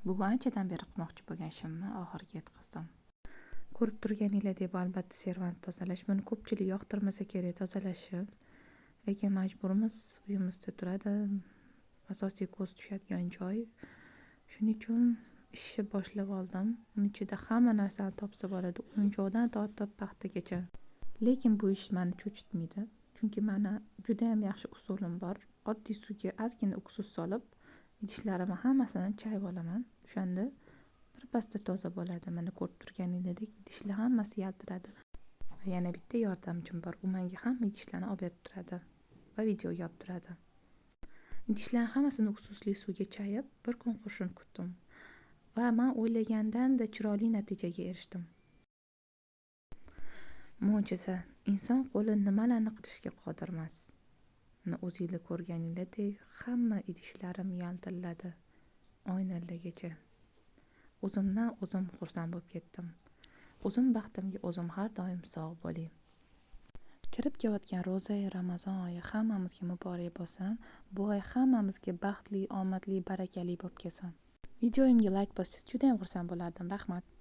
Bugun anchadan beri qilmoqchi bo'lgan ishimni oxiriga yetkazdim. Ko'rib turganinglardek, bu albatta servant tozalash. Buni ko'pchilik yoqtirmasa kerak tozalashi. Lekin majburmiz, uyimizda turadi. Asosiy ko'z tushadigan joy. Shuning uchun ishni boshlab oldim. Uning ichida hamma narsani topsa bo'ladi, o'yinchoqdan tortib paxtagacha. Lekin bu ish meni cho'chitmaydi. Chunki meni juda ham yaxshi usulim bor. Oddiy suvga ozgina uksus solib, idishlarimni hammasini chayib olaman. O'shanda birpasda toza bo'ladi. Mana ko'rib turganinglardek idishlar hammasi yaltiradi. Va yana bitta yordamchim bor. U menga hamma idishlarni olib berib turadi va videoga olib turadi. Idishlarning hammasini uksusli suvga chayib, bir kun qurishini kutdim. Va men o'ylagandan-da chiroyli natijaga erishdim. Mo'jiza. Inson qo'li nimalarni qilishga qodir emas. Mana o'zingizlar ko'rganinglardek hamma idishlarim yaltirladi. Oynalargacha. O'zimdan o'zim xursand bo'lib ketdim. O'zim baxtimga o'zim har doim sog' bo'ling. Kirib kelayotgan ro'za Ramazon oyi hammamizga muborak bo'lsin. Bu oy hammamizga baxtli, omadli, barakali bo'lib kelsin. Videoimga like bossiz juda ham xursand bo'lardim. Rahmat.